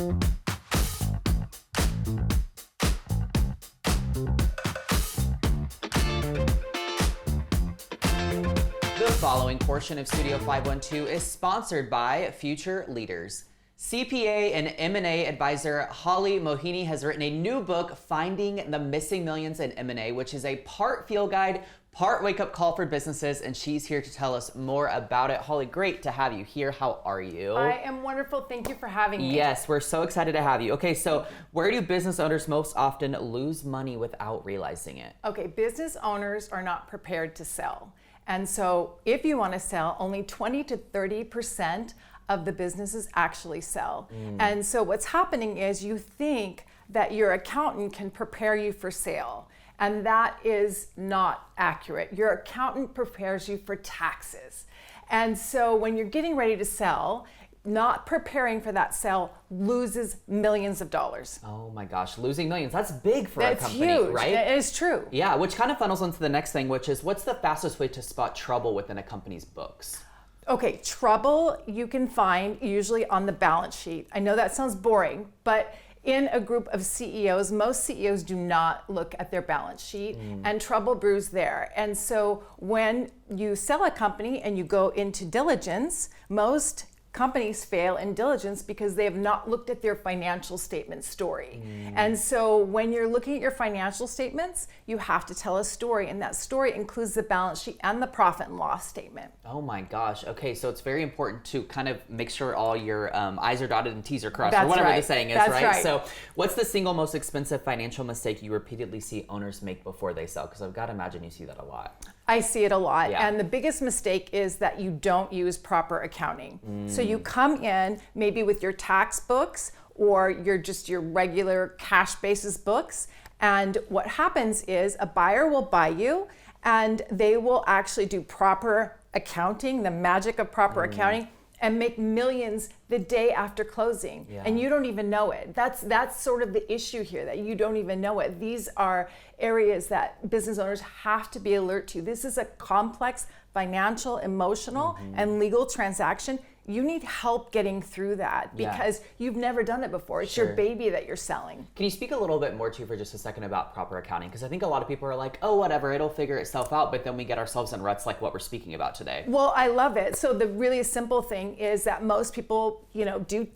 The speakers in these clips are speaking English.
The following portion of Studio 512 is sponsored by Future Leaders. CPA and M&A advisor Holly Mohini has written a new book, Finding the Missing Millions in M&A, which is a part field guide, part wake-up call for businesses, and she's here to tell us more about it. Holly, great to have you here. How are you? I am wonderful. Thank you for having me. Yes, we're so excited to have you. Okay, so where do business owners most often lose money without realizing it? Okay, business owners are not prepared to sell. And so if you want to sell, only 20 to 30% of the businesses actually sell. And so what's happening is you think that your accountant can prepare you for sale. And that is not accurate. Your accountant prepares you for taxes. And so when you're getting ready to sell, not preparing for that sale loses millions of dollars. Oh my gosh, losing millions. That's big for a company, huge. Right? It is true. Yeah, which kind of funnels into the next thing, which is what's the fastest way to spot trouble within a company's books? Okay, trouble you can find usually on the balance sheet. I know that sounds boring, but in a group of CEOs, most CEOs do not look at their balance sheet, and trouble brews there. And so when you sell a company and you go into diligence, most companies fail in diligence because they have not looked at their financial statement story. And so when you're looking at your financial statements, you have to tell a story, and that story includes the balance sheet and the profit and loss statement. Oh my gosh. Okay, so it's very important to kind of make sure all your I's are dotted and T's are crossed, That's or whatever right. the saying is, That's right? right. So what's the single most expensive financial mistake you repeatedly see owners make before they sell? Because I've got to imagine you see that a lot. I see it a lot. Yeah. And the biggest mistake is that you don't use proper accounting. So you come in maybe with your tax books or your regular cash basis books. And what happens is a buyer will buy you and they will actually do proper accounting, the magic of proper accounting, and make millions the day after closing. Yeah. And you don't even know it. That's sort of the issue here, that you don't even know it. These are areas that business owners have to be alert to. This is a complex financial, emotional, and legal transaction. You need help getting through that because you've never done it before. It's your baby that you're selling. Can you speak a little bit more too for just a second about proper accounting? Because I think a lot of people are like, oh, whatever, it'll figure itself out. But then we get ourselves in ruts like what we're speaking about today. Well, I love it. So the really simple thing is that most people, do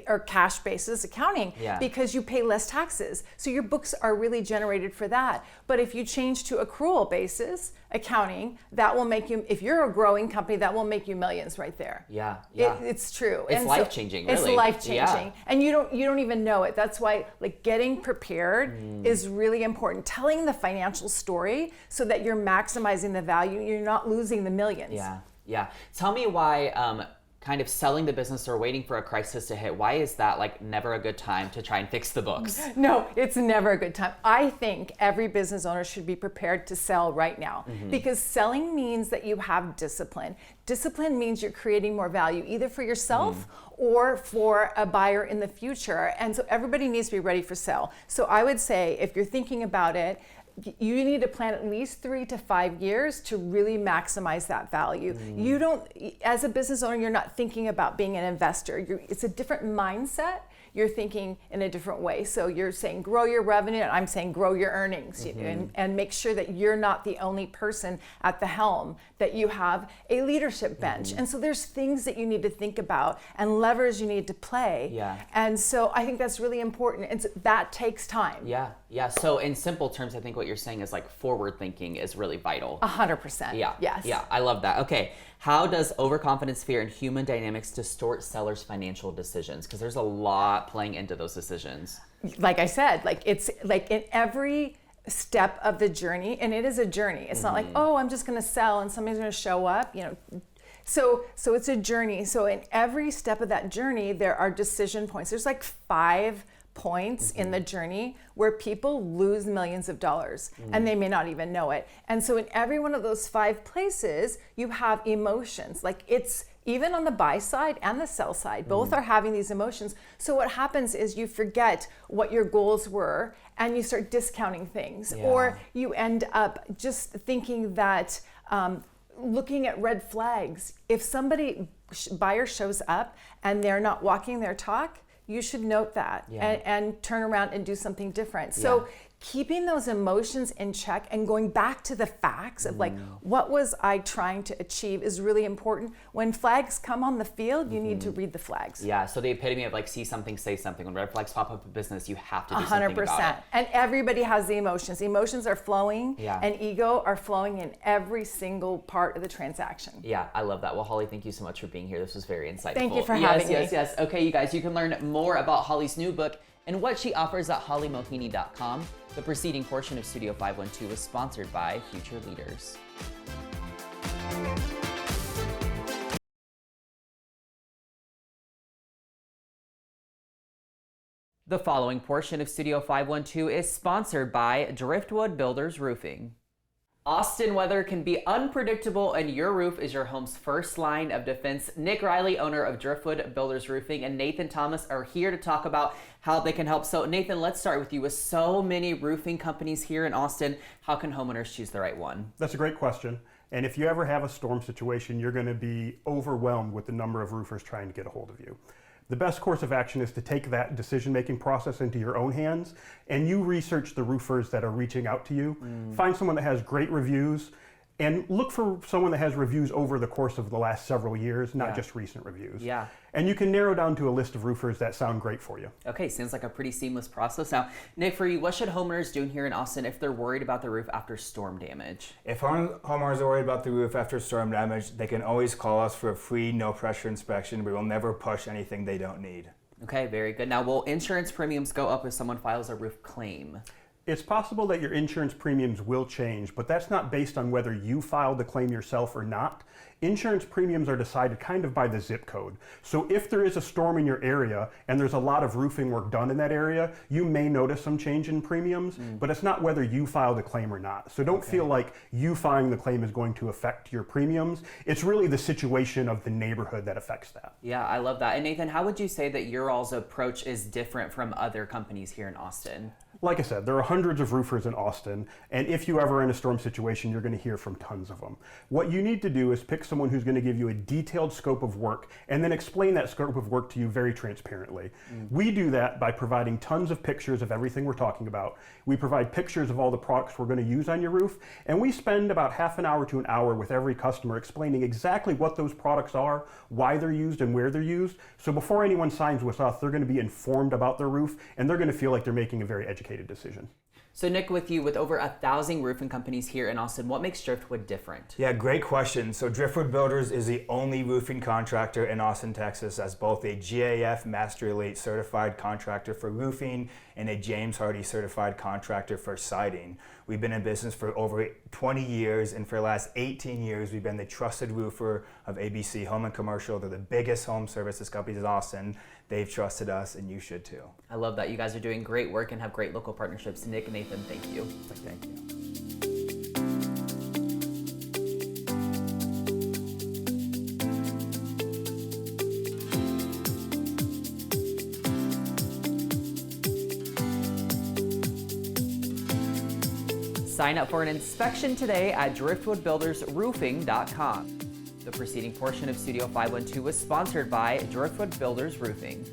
or cash basis accounting because you pay less taxes. So your books are really generated for that. But if you change to accrual basis accounting, that will make you, if you're a growing company, that will make you millions right there. Yeah. It's true. It's life-changing, really. It's life-changing. Yeah. And you don't even know it. That's why getting prepared is really important. Telling the financial story so that you're maximizing the value, you're not losing the millions. Yeah. Tell me why kind of selling the business or waiting for a crisis to hit, why is that never a good time to try and fix the books? No, it's never a good time. I think every business owner should be prepared to sell right now because selling means that you have discipline. Discipline means you're creating more value either for yourself or for a buyer in the future. And so everybody needs to be ready for sale. So I would say if you're thinking about it, you need to plan at least 3 to 5 years to really maximize that value. You don't, as a business owner, you're not thinking about being an investor. It's a different mindset. You're thinking in a different way. So you're saying grow your revenue, and I'm saying grow your earnings, and make sure that you're not the only person at the helm, that you have a leadership bench. And so there's things that you need to think about and levers you need to play. Yeah. And so I think that's really important. And so that takes time. Yeah. So in simple terms, I think what you're saying is forward thinking is really vital. 100%. Yeah. Yes. Yeah. I love that. Okay. How does overconfidence, fear, and human dynamics distort sellers' financial decisions? Because there's a lot playing into those decisions. Like I said, it's in every step of the journey, and it is a journey. It's not like, oh, I'm just going to sell and somebody's going to show up, So it's a journey. So in every step of that journey, there are decision points. There's 5 points in the journey where people lose millions of dollars and they may not even know it. And so in every one of those 5 places, you have emotions. It's even on the buy side and the sell side, both are having these emotions. So what happens is you forget what your goals were and you start discounting things, or you end up just thinking that looking at red flags. If somebody buyer shows up and they're not walking their talk, you should note that and turn around and do something different. So keeping those emotions in check and going back to the facts of like, what was I trying to achieve is really important. When flags come on the field, you need to read the flags. Yeah, so the epitome of like, see something, say something. When red flags pop up in business, you have to do something about it. And everybody has the emotions. Emotions are flowing and ego are flowing in every single part of the transaction. Yeah, I love that. Well, Holly, thank you so much for being here. This was very insightful. Thank you for having me. Yes. Okay, you guys, you can learn more about Holly's new book and what she offers at hollymohini.com. The preceding portion of Studio 512 is sponsored by Future Leaders. The following portion of Studio 512 is sponsored by Driftwood Builders Roofing. Austin weather can be unpredictable, and your roof is your home's first line of defense. Nick Riley, owner of Driftwood Builders Roofing, and Nathan Thomas are here to talk about how they can help. So Nathan, let's start with you. With so many roofing companies here in Austin, how can homeowners choose the right one? That's a great question. And if you ever have a storm situation, you're going to be overwhelmed with the number of roofers trying to get a hold of you. The best course of action is to take that decision-making process into your own hands, and you research the roofers that are reaching out to you. Find someone that has great reviews, and look for someone that has reviews over the course of the last several years, not just recent reviews. Yeah. And you can narrow down to a list of roofers that sound great for you. Okay, seems like a pretty seamless process. Now, Nick, for you, what should homeowners do here in Austin if they're worried about the roof after storm damage? If homeowners are worried about the roof after storm damage, they can always call us for a free, no-pressure inspection. We will never push anything they don't need. Okay, very good. Now, will insurance premiums go up if someone files a roof claim? It's possible that your insurance premiums will change, but that's not based on whether you filed the claim yourself or not. Insurance premiums are decided kind of by the zip code. So if there is a storm in your area and there's a lot of roofing work done in that area, you may notice some change in premiums, but it's not whether you filed a claim or not. So don't feel like you filing the claim is going to affect your premiums. It's really the situation of the neighborhood that affects that. Yeah, I love that. And Nathan, how would you say that your all's approach is different from other companies here in Austin? Like I said, there are hundreds of roofers in Austin, and if you ever are in a storm situation, you're going to hear from tons of them. What you need to do is pick someone who's going to give you a detailed scope of work and then explain that scope of work to you very transparently. We do that by providing tons of pictures of everything we're talking about. We provide pictures of all the products we're going to use on your roof, and we spend about half an hour to an hour with every customer explaining exactly what those products are, why they're used, and where they're used. So before anyone signs with us, they're going to be informed about their roof, and they're going to feel like they're making a very educated decision. So Nick, with you, with over 1,000 roofing companies here in Austin, what makes Driftwood different? Yeah, great question. So Driftwood Builders is the only roofing contractor in Austin, Texas, as both a GAF Master Elite certified contractor for roofing and a James Hardy certified contractor for siding. We've been in business for over 20 years, and for the last 18 years, we've been the trusted roofer of ABC Home and Commercial. They're the biggest home services companies in Austin. They've trusted us, and you should too. I love that. You guys are doing great work and have great local partnerships. Nick and Nathan, thank you. Thank you. Sign up for an inspection today at driftwoodbuildersroofing.com. The preceding portion of Studio 512 was sponsored by Driftwood Builders Roofing.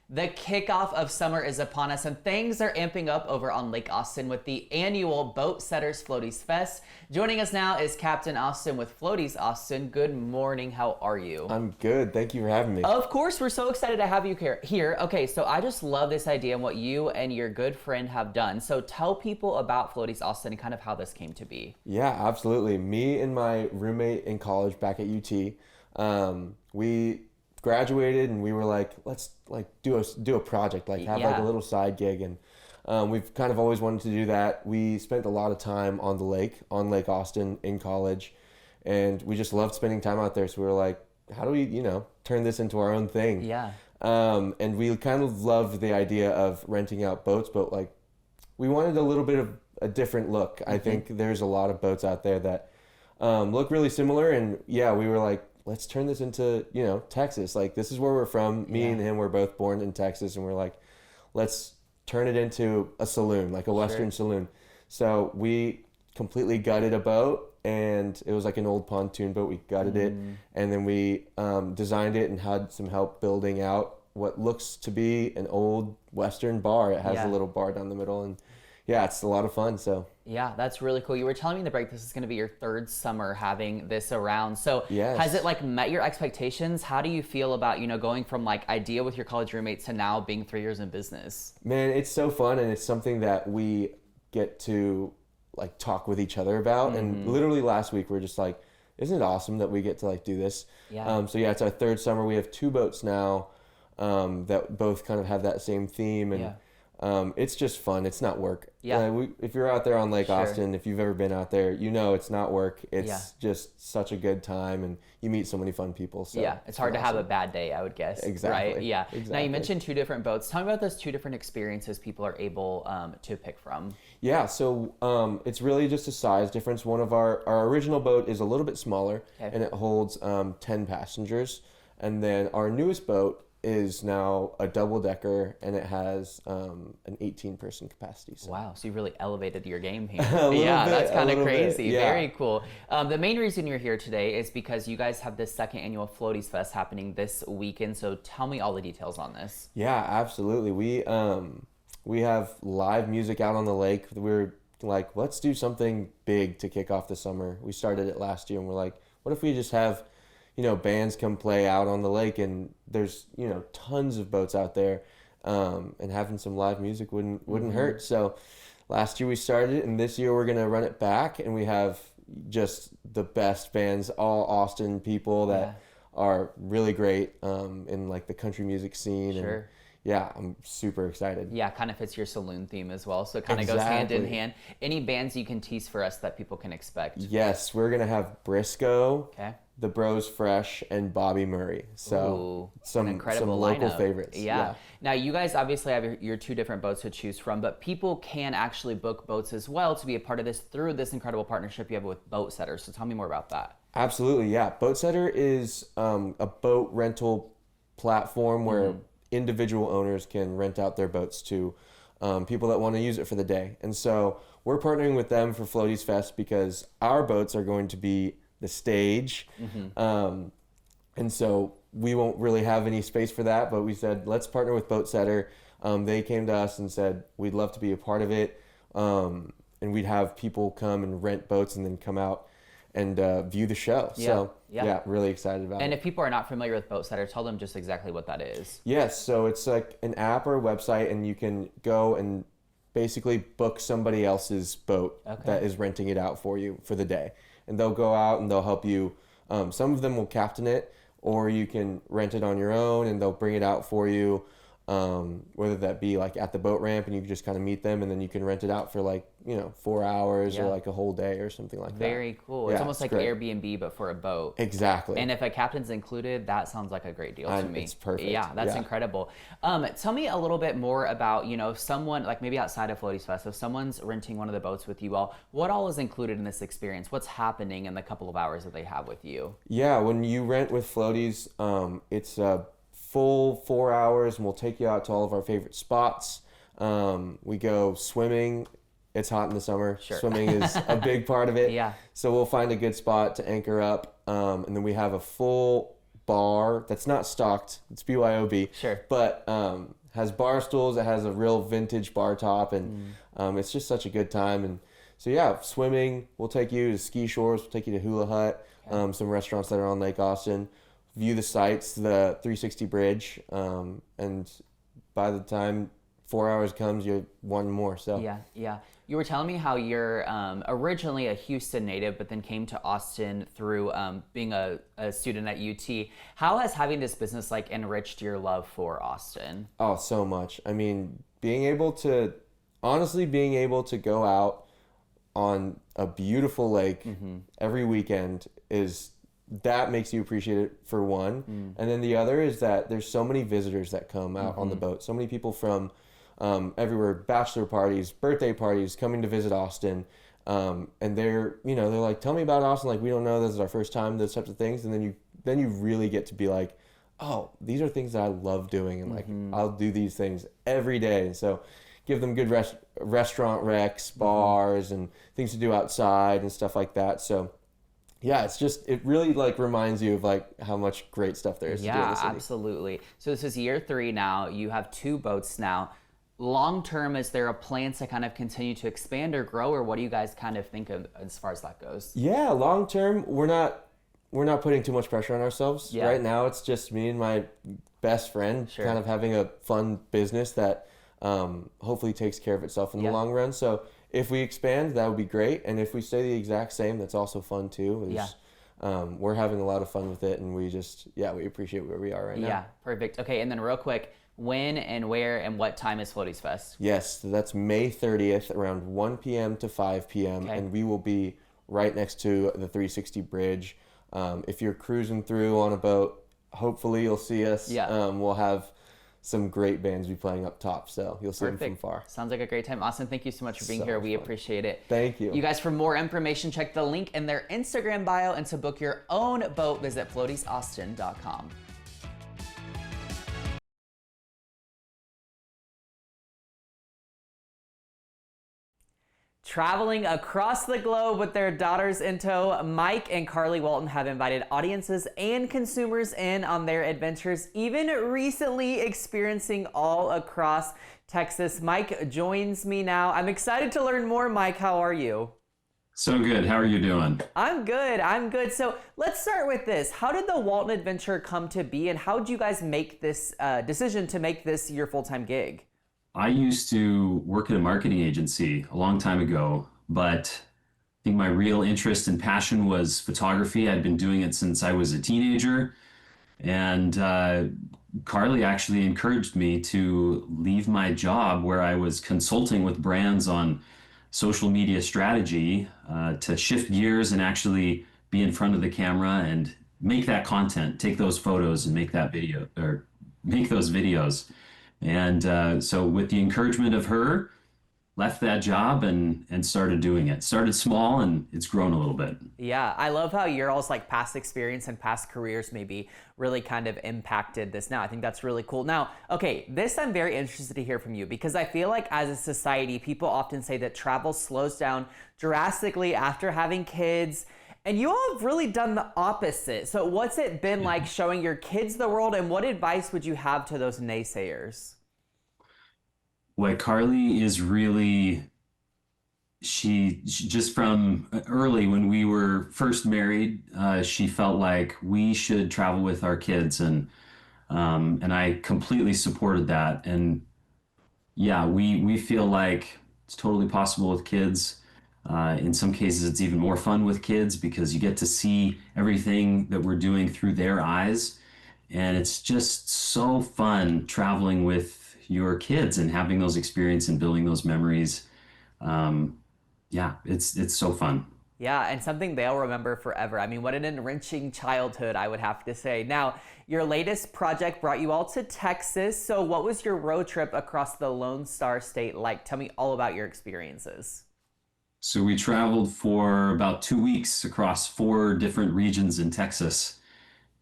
The kickoff of summer is upon us, and things are amping up over on Lake Austin with the annual Boat Setters Floaties Fest. Joining us now is Captain Austin with Floaties Austin. Good morning. How are you? I'm good. Thank you for having me. Of course, we're so excited to have you here. Okay, so I just love this idea and what you and your good friend have done. So tell people about Floaties Austin and kind of how this came to be. Yeah, absolutely. Me and my roommate in college back at UT, we graduated and we were like, let's do a project, like have like a little side gig, and we've kind of always wanted to do that. We spent a lot of time on the lake, on Lake Austin in college, and we just loved spending time out there. So we were like, how do we, turn this into our own thing? Yeah. And we kind of loved the idea of renting out boats, but like we wanted a little bit of a different look. I think there's a lot of boats out there that look really similar, and yeah, we were like, let's turn this into, Texas. Like, this is where we're from. Me and him were both born in Texas, and we're like, let's turn it into a saloon, like a Western saloon. So we completely gutted a boat and it was like an old pontoon boat. We gutted it, and then we designed it and had some help building out what looks to be an old Western bar. It has a little bar down the middle, and yeah, it's a lot of fun. So yeah, that's really cool. You were telling me in the break this is going to be your third summer having this around. So yes. Has it like met your expectations? How do you feel about, you know, going from like idea with your college roommates to now being 3 years in business? Man, it's so fun, and it's something that we get to like talk with each other about. And literally last week we were just like, isn't it awesome that we get to like do this? Yeah. So yeah, it's our third summer. We have 2 boats now that both kind of have that same theme, and it's just fun. It's not work. Yeah. If you're out there on Lake Sure. Austin, if you've ever been out there, you know it's not work. It's just such a good time, and you meet so many fun people. So yeah, it's hard to have a bad day, I would guess. Exactly. Right? Yeah. Now Exactly. you mentioned 2 different boats. Tell me about those 2 different experiences people are able to pick from. Yeah, so it's really just a size difference. One of our original boat is a little bit smaller, and it holds 10 passengers. And then our newest boat is now a double-decker, and it has an 18-person capacity. So. Wow, so you really elevated your game here. Yeah, that's kind of crazy. Yeah. Very cool. The main reason you're here today is because you guys have this second annual Floaties Fest happening this weekend. So tell me all the details on this. Yeah, absolutely. We have live music out on the lake. We're like, let's do something big to kick off the summer. We started it last year, and we're like, what if we just have, you know, bands come play out on the lake, and there's, you know, tons of boats out there, and having some live music wouldn't hurt. So last year we started it, and this year we're gonna run it back, and we have just the best bands, all Austin people that are really great in like the country music scene. Sure. And yeah, I'm super excited. Yeah, kind of fits your saloon theme as well. So it kind of goes hand in Exactly. hand. Any bands you can tease for us that people can expect? Yes, we're gonna have Briscoe, Okay. The Bros Fresh, and Bobby Murray. So Ooh, some an incredible local lineup. favorites. Yeah. Now you guys obviously have your 2 different boats to choose from, but people can actually book boats as well to be a part of this through this incredible partnership you have with Boat Setters. So tell me more about that. Absolutely, yeah. Boat Setter is a boat rental platform where individual owners can rent out their boats to people that want to use it for the day. And so we're partnering with them for Floaties Fest because our boats are going to be the stage. And so we won't really have any space for that, but we said, let's partner with Boat Setter. They came to us and said, we'd love to be a part of it. And we'd have people come and rent boats and then come out and view the show. So yeah, really excited about it. And if people are not familiar with Boat Setter, tell them just exactly what that is. Yes, so it's like an app or a website, and you can go and basically book somebody else's boat that is renting it out for you for the day. And they'll go out and they'll help you. Some of them will captain it, or you can rent it on your own and they'll bring it out for you, whether that be like at the boat ramp and you can just kind of meet them, and then you can rent it out for like, 4 hours or like a whole day or something like that. Very cool. It's Yeah, almost like great. Airbnb, but for a boat. Exactly. And if a captain's included, that sounds like a great deal to me. It's perfect. Yeah, that's Yeah. incredible. Tell me a little bit more about, someone, like maybe outside of Floaties Fest, if someone's renting one of the boats with you all, what all is included in this experience? What's happening in the couple of hours that they have with you? Yeah, when you rent with Floaties, it's a full 4 hours, and we'll take you out to all of our favorite spots. We go swimming. It's hot in the summer. Sure. Swimming is a big part of it. Yeah. So we'll find a good spot to anchor up, and then we have a full bar that's not stocked. It's BYOB. Sure. But has bar stools. It has a real vintage bar top, and it's just such a good time. And so yeah, swimming. We'll take you to ski shores. We'll take you to Hula Hut. Some restaurants that are on Lake Austin. View the sights, the 360 bridge, and by the time 4 hours comes, you're wanting more. So Yeah. You were telling me how you're originally a Houston native, but then came to Austin through being a student at UT. How has having this business like enriched your love for Austin? Oh, so much. I mean, being able to go out on a beautiful lake every weekend that makes you appreciate it, for one. And then the other is that there's so many visitors that come out on the boat. So many people from everywhere, bachelor parties, birthday parties, coming to visit Austin. And they're like, tell me about Austin. Like, we don't know, this is our first time, those types of things. And then you really get to be like, oh, these are things that I love doing. And like, I'll do these things every day. And so give them good restaurant recs, bars, and things to do outside and stuff like that. So yeah, it really like reminds you of like how much great stuff there is to do in the city. Yeah, absolutely. So this is year 3 now. You have 2 boats now. Long term, is there a plan to kind of continue to expand or grow, or what do you guys kind of think of as far as that goes? Yeah, long term, we're not putting too much pressure on ourselves. Yeah. Right now, it's just me and my best friend kind of having a fun business that hopefully takes care of itself in the long run. So if we expand, that would be great. And if we stay the exact same, that's also fun too. We're having a lot of fun with it, and we appreciate where we are right now. Yeah, perfect. Okay, and then real quick, when and where and what time is Floaties Fest? Yes, so that's May 30th around 1 p.m. to 5 p.m. And we will be right next to the 360 bridge. If you're cruising through on a boat, hopefully you'll see us. Yeah. We'll have some great bands be playing up top, so you'll see them from far. Sounds like a great time. Austin, thank you so much for being here. We appreciate it. Thank you. You guys, for more information, check the link in their Instagram bio, and to book your own boat, visit floatiesaustin.com. Traveling across the globe with their daughters in tow, Mike and Carly Walton have invited audiences and consumers in on their adventures, even recently experiencing all across Texas. Mike joins me now. I'm excited to learn more. Mike, how are you? So good. How are you doing? I'm good. So let's start with this. How did the Walton adventure come to be, and how did you guys make this decision to make this your full-time gig? I used to work at a marketing agency a long time ago, but I think my real interest and passion was photography. I'd been doing it since I was a teenager, and Carly actually encouraged me to leave my job where I was consulting with brands on social media strategy to shift gears and actually be in front of the camera and make that content, take those photos and make that video or make those videos. And so with the encouragement of her, left that job and started doing it. Started small, and it's grown a little bit. Yeah, I love how your all's like past experience and past careers maybe really kind of impacted this now. I think that's really cool. Now, okay, this I'm very interested to hear from you, because I feel like as a society, people often say that travel slows down drastically after having kids. And you all have really done the opposite. So what's it been like showing your kids the world, and what advice would you have to those naysayers? Well, Carly is really, she just from early when we were first married, she felt like we should travel with our kids, and I completely supported that. And yeah, we feel like it's totally possible with kids. In some cases, it's even more fun with kids because you get to see everything that we're doing through their eyes. And it's just so fun traveling with your kids and having those experiences and building those memories. Yeah, it's so fun. Yeah, and something they'll remember forever. I mean, what an enriching childhood, I would have to say. Now, your latest project brought you all to Texas. So what was your road trip across the Lone Star State like? Tell me all about your experiences. So we traveled for about 2 weeks across 4 different regions in Texas,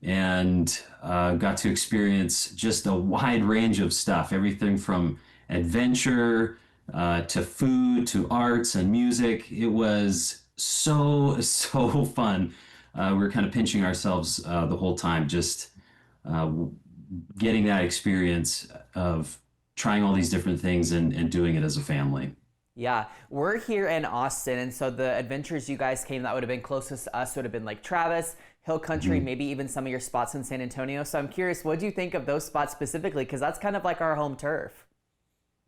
and got to experience just a wide range of stuff, everything from adventure to food to arts and music. It was so fun. We were kind of pinching ourselves the whole time, just getting that experience of trying all these different things and doing it as a family. Yeah, we're here in Austin, and so the adventures you guys came that would have been closest to us would have been like Travis, Hill Country, maybe even some of your spots in San Antonio. So I'm curious, what do you think of those spots specifically? Because that's kind of like our home turf.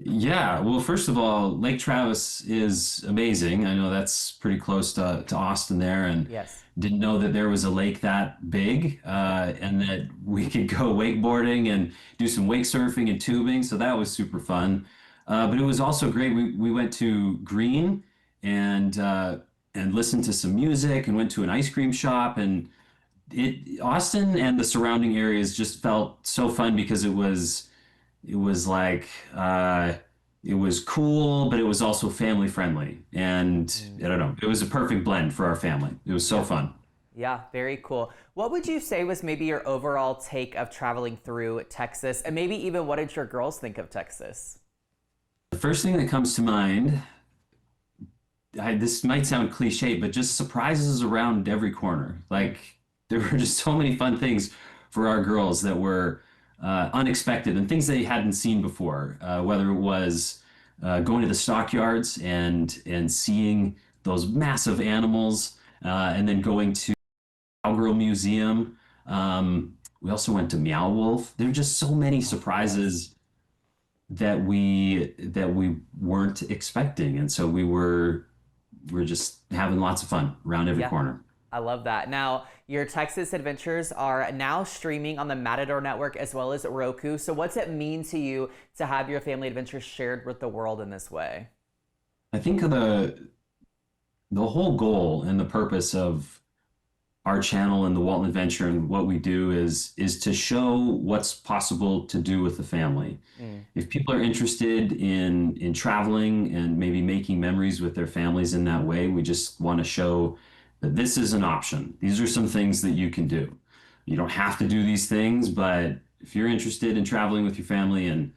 Yeah, well, first of all, Lake Travis is amazing. I know that's pretty close to Austin there, and yes, didn't know that there was a lake that big, and that we could go wakeboarding and do some wake surfing and tubing. So that was super fun. But it was also great. We went to Green and listened to some music and went to an ice cream shop, and Austin and the surrounding areas just felt so fun because it was like it was cool, but it was also family friendly, and I don't know, it was a perfect blend for our family. It was so fun. Yeah, very cool. What would you say was maybe your overall take of traveling through Texas, and maybe even what did your girls think of Texas? The first thing that comes to mind, this might sound cliche, but just surprises around every corner. Like there were just so many fun things for our girls that were unexpected and things they hadn't seen before. Whether it was going to the stockyards and seeing those massive animals, and then going to Cowgirl Museum. We also went to Meow Wolf. There were just so many surprises that we weren't expecting, and so we're just having lots of fun around every corner. I love that. Now, your Texas adventures are now streaming on the Matador Network as well as Roku. So what's it mean to you to have your family adventures shared with the world in this way? I think the whole goal and the purpose of our channel and the Walton Adventure and what we do is to show what's possible to do with the family. If people are interested in traveling and maybe making memories with their families in that way, we just want to show that this is an option. These are some things that you can do. You don't have to do these things, but if you're interested in traveling with your family and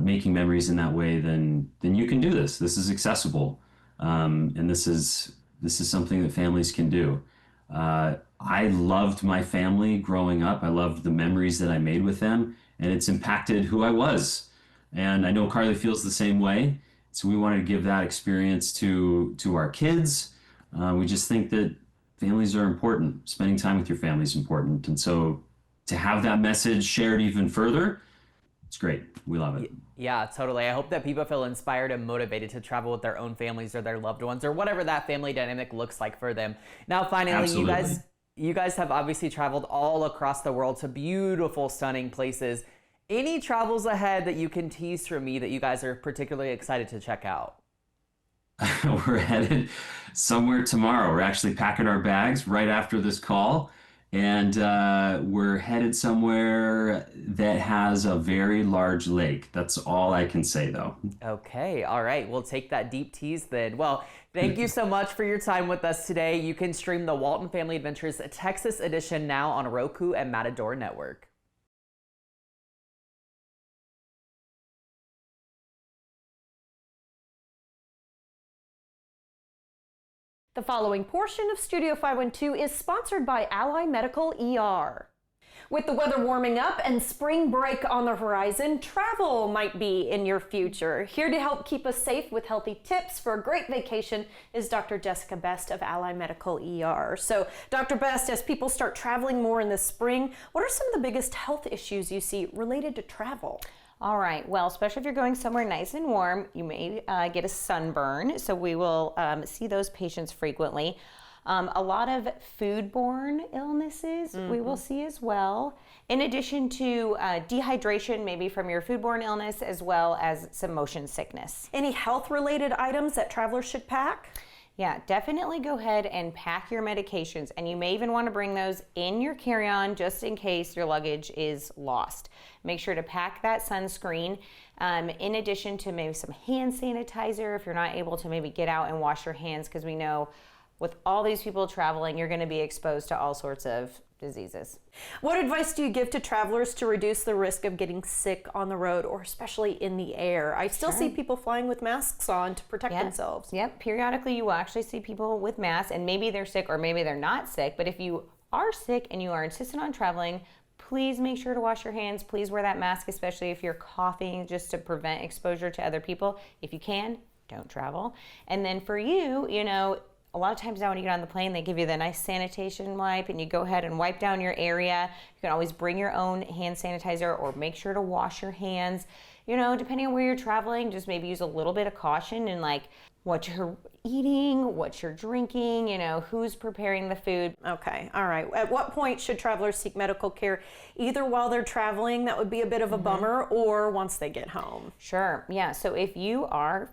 making memories in that way, then you can do this. This is accessible, and this is something that families can do. I loved my family growing up. I loved the memories that I made with them, and it's impacted who I was. And I know Carly feels the same way. So we wanted to give that experience to our kids. We just think that families are important. Spending time with your family is important. And so to have that message shared even further, it's great. We love it. Yeah, totally. I hope that people feel inspired and motivated to travel with their own families or their loved ones or whatever that family dynamic looks like for them. Now, finally, Absolutely. you guys have obviously traveled all across the world to beautiful, stunning places. Any travels ahead that you can tease for me that you guys are particularly excited to check out? We're headed somewhere tomorrow. We're actually packing our bags right after this call. And we're headed somewhere that has a very large lake. That's all I can say, though. Okay, all right. We'll take that deep tease then. Well, thank you so much for your time with us today. You can stream the Walton Family Adventures Texas edition now on Roku and Matador Network. The following portion of Studio 512 is sponsored by Ally Medical ER. With the weather warming up and spring break on the horizon, travel might be in your future. Here to help keep us safe with healthy tips for a great vacation is Dr. Jessica Best of Ally Medical ER. So, Dr. Best, as people start traveling more in the spring, what are some of the biggest health issues you see related to travel? All right, well, especially if you're going somewhere nice and warm, you may get a sunburn. So we will see those patients frequently. A lot of foodborne illnesses we will see as well. In addition to dehydration, maybe from your foodborne illness, as well as some motion sickness. Any health-related items that travelers should pack? Yeah, definitely go ahead and pack your medications, and you may even want to bring those in your carry-on just in case your luggage is lost. Make sure to pack that sunscreen, in addition to maybe some hand sanitizer if you're not able to maybe get out and wash your hands, because we know with all these people traveling, you're going to be exposed to all sorts of diseases. What advice do you give to travelers to reduce the risk of getting sick on the road, or especially in the air? I still see people flying with masks on to protect themselves. Yep, periodically you will actually see people with masks, and maybe they're sick or maybe they're not sick, but if you are sick and you are insistent on traveling, please make sure to wash your hands. Please wear that mask, especially if you're coughing, just to prevent exposure to other people. If you can, don't travel. And then for you, you know, a lot of times now when you get on the plane, they give you the nice sanitation wipe and you go ahead and wipe down your area. You can always bring your own hand sanitizer or make sure to wash your hands. You know, depending on where you're traveling, just maybe use a little bit of caution in like what you're eating, what you're drinking, you know, who's preparing the food. Okay, all right. At what point should travelers seek medical care? Either while they're traveling, that would be a bit of a bummer, or once they get home? Sure, yeah. So if you are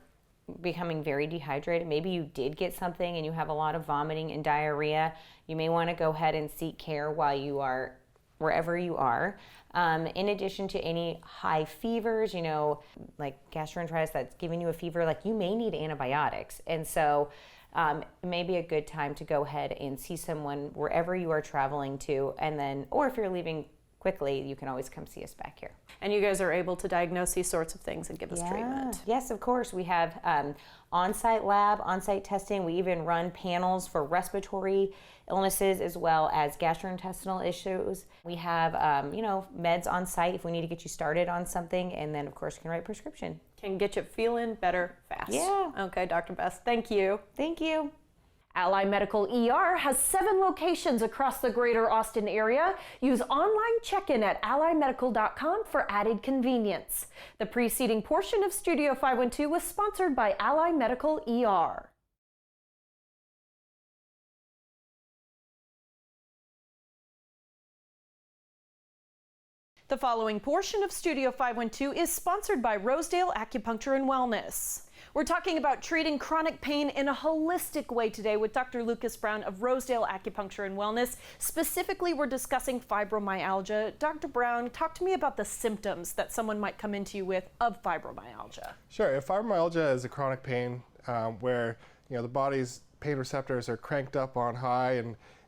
becoming very dehydrated, maybe you did get something and you have a lot of vomiting and diarrhea, you may want to go ahead and seek care while you are wherever you are. In addition to any high fevers, you know, like gastroenteritis that's giving you a fever, like you may need antibiotics. And so it may be a good time to go ahead and see someone wherever you are traveling to, and then, or if you're leaving quickly, you can always come see us back here. And you guys are able to diagnose these sorts of things and give us treatment. Yes, of course. We have on-site lab, on-site testing. We even run panels for respiratory illnesses as well as gastrointestinal issues. We have, meds on site if we need to get you started on something, and then of course you can write prescription. Can get you feeling better fast. Yeah. Okay, Dr. Bess, thank you. Thank you. Ally Medical ER has 7 locations across the greater Austin area. Use online check-in at allymedical.com for added convenience. The preceding portion of Studio 512 was sponsored by Ally Medical ER. The following portion of Studio 512 is sponsored by Rosedale Acupuncture and Wellness. We're talking about treating chronic pain in a holistic way today with Dr. Lucas Brown of Rosedale Acupuncture and Wellness. Specifically, we're discussing fibromyalgia. Dr. Brown, talk to me about the symptoms that someone might come into you with of fibromyalgia. Sure. If fibromyalgia is a chronic pain where the body's pain receptors are cranked up on high,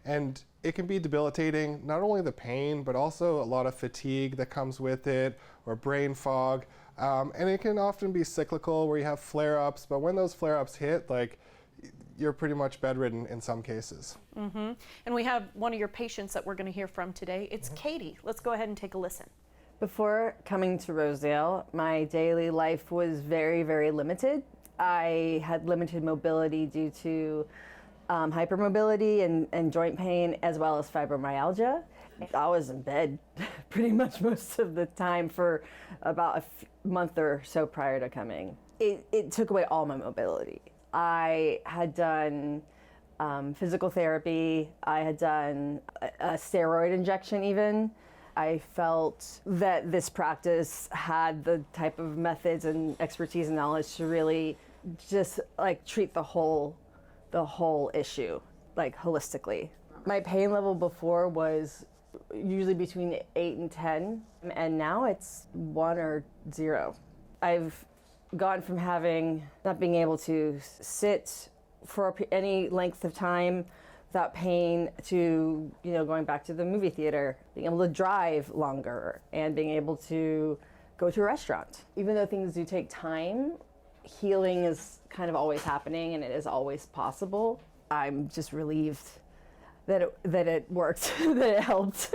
and it can be debilitating, not only the pain, but also a lot of fatigue that comes with it, or brain fog. And it can often be cyclical where you have flare-ups, but when those flare-ups hit, you're pretty much bedridden in some cases. Mm-hmm. And we have one of your patients that we're going to hear from today. It's Katie. Let's go ahead and take a listen. Before coming to Rosedale, my daily life was very, very limited. I had limited mobility due to hypermobility and joint pain, as well as fibromyalgia. I was in bed pretty much most of the time for about a month or so prior to coming. It took away all my mobility. I had done physical therapy. I had done a steroid injection even. I felt that this practice had the type of methods and expertise and knowledge to really just treat the whole issue, holistically. My pain level before was usually between 8 and 10, and now it's 1 or 0. I've gone from not being able to sit for any length of time without pain to, going back to the movie theater, being able to drive longer, and being able to go to a restaurant. Even though things do take time, healing is kind of always happening, and it is always possible. I'm just relieved that it worked, that it helped.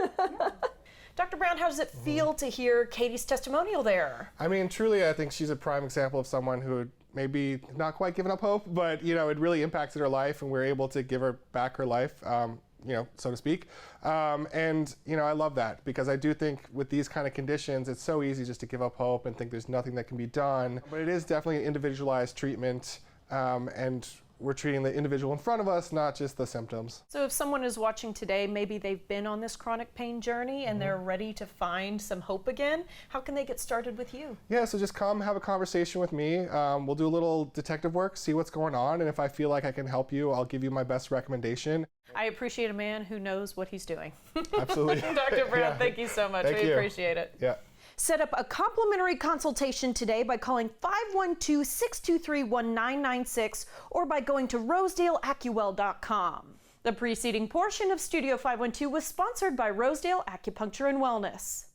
Dr. Brown, how does it feel to hear Katie's testimonial there? I mean, truly, I think she's a prime example of someone who maybe not quite given up hope, but it really impacted her life, and we're able to give her back her life, so to speak. And I love that, because I do think with these kind of conditions, it's so easy just to give up hope and think there's nothing that can be done. But it is definitely an individualized treatment, and we're treating the individual in front of us, not just the symptoms. So if someone is watching today, maybe they've been on this chronic pain journey and they're ready to find some hope again, how can they get started with you? Yeah, so just come have a conversation with me. We'll do a little detective work, see what's going on, and if I feel like I can help you, I'll give you my best recommendation. I appreciate a man who knows what he's doing. Absolutely. Dr. Brown, thank you so much. We appreciate it. Yeah. Set up a complimentary consultation today by calling 512-623-1996 or by going to rosedaleacuwell.com. The preceding portion of Studio 512 was sponsored by Rosedale Acupuncture and Wellness.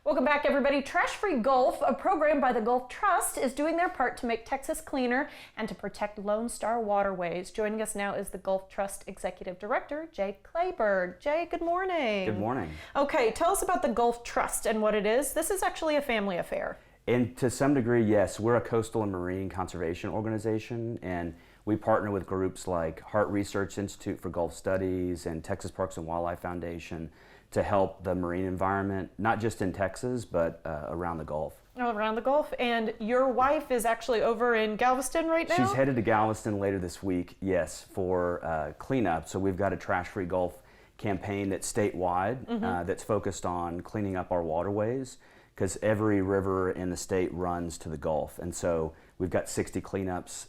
Welcome back, everybody. Trash Free Gulf, a program by the Gulf Trust, is doing their part to make Texas cleaner and to protect Lone Star waterways. Joining us now is the Gulf Trust Executive Director, Jay Clayberg. Jay, good morning. Good morning. Okay, tell us about the Gulf Trust and what it is. This is actually a family affair. And to some degree, yes, we're a coastal and marine conservation organization, and we partner with groups like Hart Research Institute for Gulf Studies and Texas Parks and Wildlife Foundation to help the marine environment, not just in Texas, but around the Gulf. Oh, around the Gulf. And your wife is actually over in Galveston right now? She's headed to Galveston later this week, yes, for cleanup. So we've got a Trash Free Gulf campaign that's statewide, that's focused on cleaning up our waterways, because every river in the state runs to the Gulf. And so we've got 60 cleanups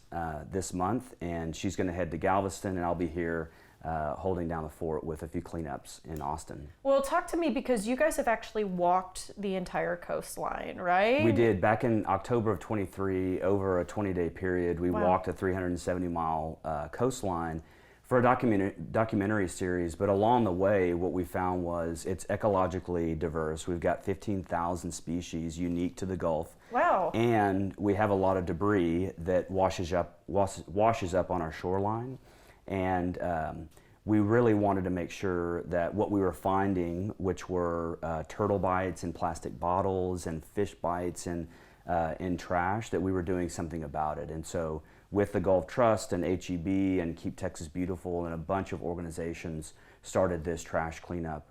this month, and she's going to head to Galveston, and I'll be here holding down the fort with a few cleanups in Austin. Well, talk to me, because you guys have actually walked the entire coastline, right? We did. Back in October of 23, over a 20-day period, we walked a 370-mile coastline for a documentary series. But along the way, what we found was it's ecologically diverse. We've got 15,000 species unique to the Gulf. Wow. And we have a lot of debris that washes up on our shoreline. And we really wanted to make sure that what we were finding, which were turtle bites in plastic bottles and fish bites in trash, that we were doing something about it. And so with the Gulf Trust and HEB and Keep Texas Beautiful and a bunch of organizations started this trash cleanup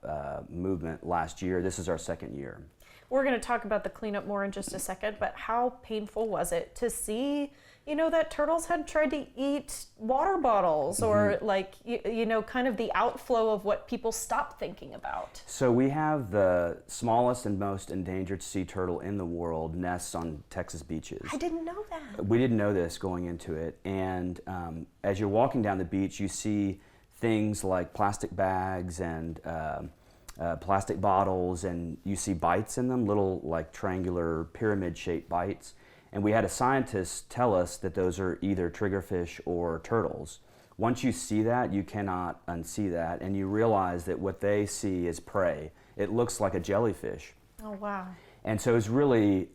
movement last year. This is our second year. We're going to talk about the cleanup more in just a second, but how painful was it to see, you know, that turtles had tried to eat water bottles, or like, you know, kind of the outflow of what people stopped thinking about? So we have the smallest and most endangered sea turtle in the world nests on Texas beaches. I didn't know that. We didn't know this going into it. And as you're walking down the beach, you see things like plastic bags and plastic bottles, and you see bites in them, little like triangular pyramid-shaped bites. And we had a scientist tell us that those are either triggerfish or turtles. Once you see that, you cannot unsee that, and you realize that what they see is prey. It looks like a jellyfish. Oh, wow. And so it's really,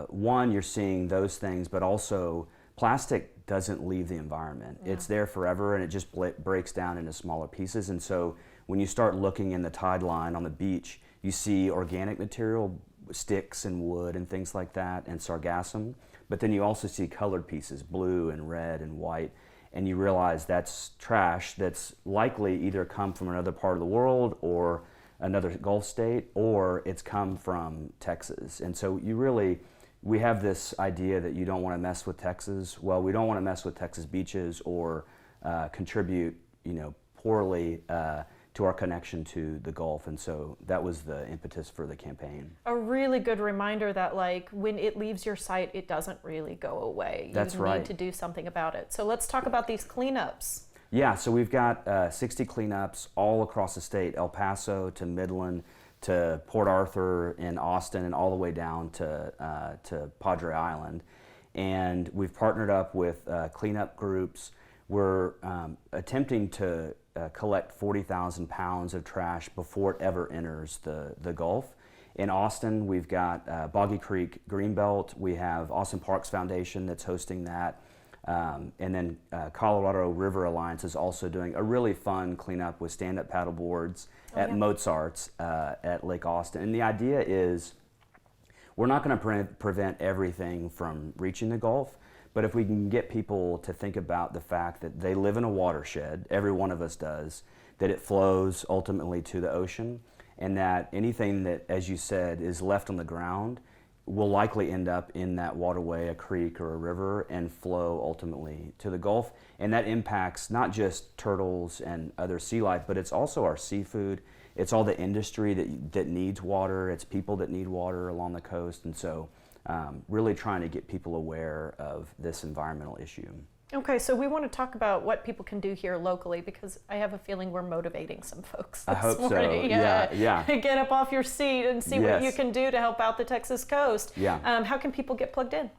one, you're seeing those things, but also plastic doesn't leave the environment. Yeah. It's there forever, and it just breaks down into smaller pieces. And so when you start looking in the tide line on the beach, you see organic material, sticks and wood and things like that, and sargassum. But then you also see colored pieces, blue and red and white, and you realize that's trash that's likely either come from another part of the world or another Gulf state, or it's come from Texas. And so we have this idea that you don't want to mess with Texas. Well, we don't want to mess with Texas beaches or contribute, you know, poorly to our connection to the Gulf, and so that was the impetus for the campaign. A really good reminder that, like, when it leaves your site, it doesn't really go away. That's right. You need to do something about it. So let's talk about these cleanups. Yeah, so we've got 60 cleanups all across the state, El Paso to Midland to Port Arthur in Austin, and all the way down to Padre Island. And we've partnered up with cleanup groups. We're attempting to collect 40,000 pounds of trash before it ever enters the Gulf. In Austin, we've got Boggy Creek Greenbelt. We have Austin Parks Foundation that's hosting that. And then Colorado River Alliance is also doing a really fun cleanup with stand-up paddle boards at Mozart's at Lake Austin. And the idea is we're not going to prevent everything from reaching the Gulf, but if we can get people to think about the fact that they live in a watershed, every one of us does, that it flows ultimately to the ocean, and that anything that, as you said, is left on the ground will likely end up in that waterway, a creek or a river, and flow ultimately to the Gulf. And that impacts not just turtles and other sea life, but it's also our seafood. It's all the industry that needs water. It's people that need water along the coast. And so really trying to get people aware of this environmental issue. Okay, so we want to talk about what people can do here locally, because I have a feeling we're motivating some folks this I hope morning. so. Yeah. Get up off your seat and see what you can do to help out the Texas coast. Yeah. How can people get plugged in?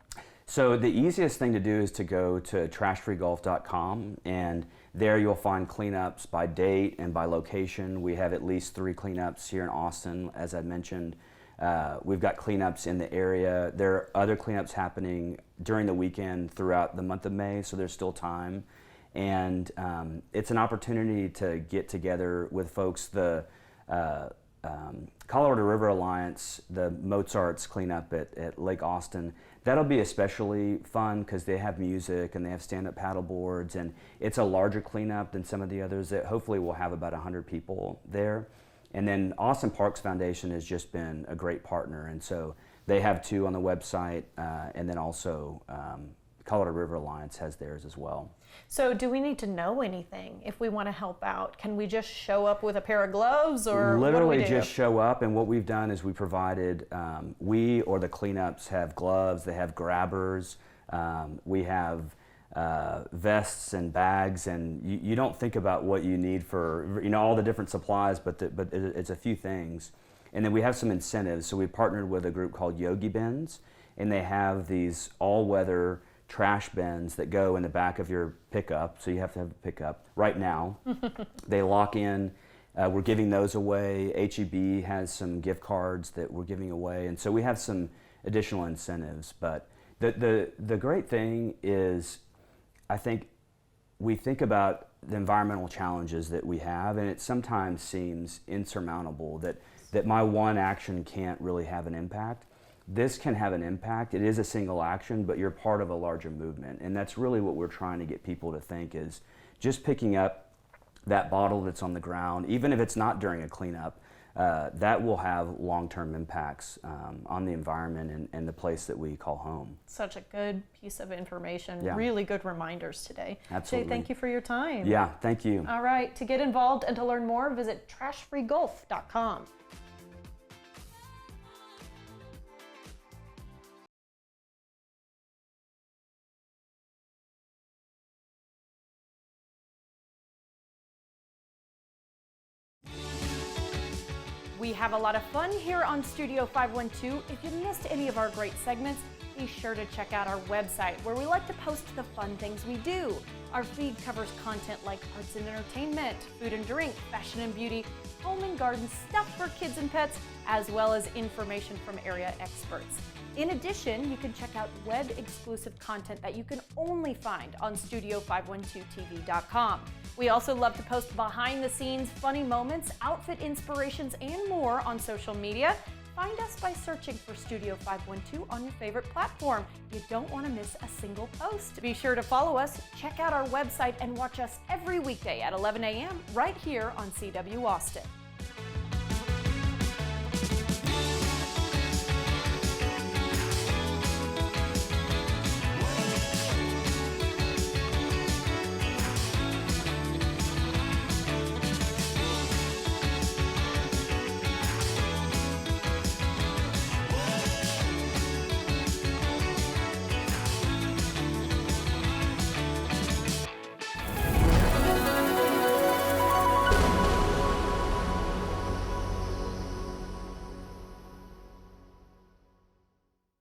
So the easiest thing to do is to go to trashfreegulf.com, and there you'll find cleanups by date and by location. We have at least 3 cleanups here in Austin, as I mentioned. We've got cleanups in the area. There are other cleanups happening during the weekend throughout the month of May, so there's still time. And it's an opportunity to get together with folks. The Colorado River Alliance, the Mozart's cleanup at Lake Austin, that'll be especially fun because they have music and they have stand-up paddle boards, and it's a larger cleanup than some of the others that hopefully will have about 100 people there. And then Austin Parks Foundation has just been a great partner, and so they have 2 on the website, and then also Colorado River Alliance has theirs as well. So do we need to know anything if we want to help out? Can we just show up with a pair of gloves, or literally what do we do? just show up? And what we've done is we provided, we or the cleanups have gloves, they have grabbers, we have vests and bags, and you don't think about what you need for all the different supplies, but it's a few things. And then we have some incentives. So we partnered with a group called Yogi Bins, and they have these all-weather trash bins that go in the back of your pickup. So you have to have a pickup. Right now, they lock in. We're giving those away. HEB has some gift cards that we're giving away, and so we have some additional incentives. But the great thing is, I think we think about the environmental challenges that we have, and it sometimes seems insurmountable that my one action can't really have an impact. This can have an impact. It is a single action, but you're part of a larger movement, and that's really what we're trying to get people to think is just picking up that bottle that's on the ground, even if it's not during a cleanup, that will have long-term impacts on the environment and the place that we call home. Such a good piece of information. Yeah. Really good reminders today. Absolutely. Jay, thank you for your time. Yeah, thank you. All right, to get involved and to learn more, visit trashfreegulf.com. We have a lot of fun here on Studio 512. If you missed any of our great segments, be sure to check out our website where we like to post the fun things we do. Our feed covers content like arts and entertainment, food and drink, fashion and beauty, home and garden, stuff for kids and pets, as well as information from area experts. In addition, you can check out web-exclusive content that you can only find on Studio512TV.com. We also love to post behind-the-scenes funny moments, outfit inspirations, and more on social media. Find us by searching for Studio 512 on your favorite platform. You don't want to miss a single post. Be sure to follow us, check out our website, and watch us every weekday at 11 a.m. right here on CW Austin.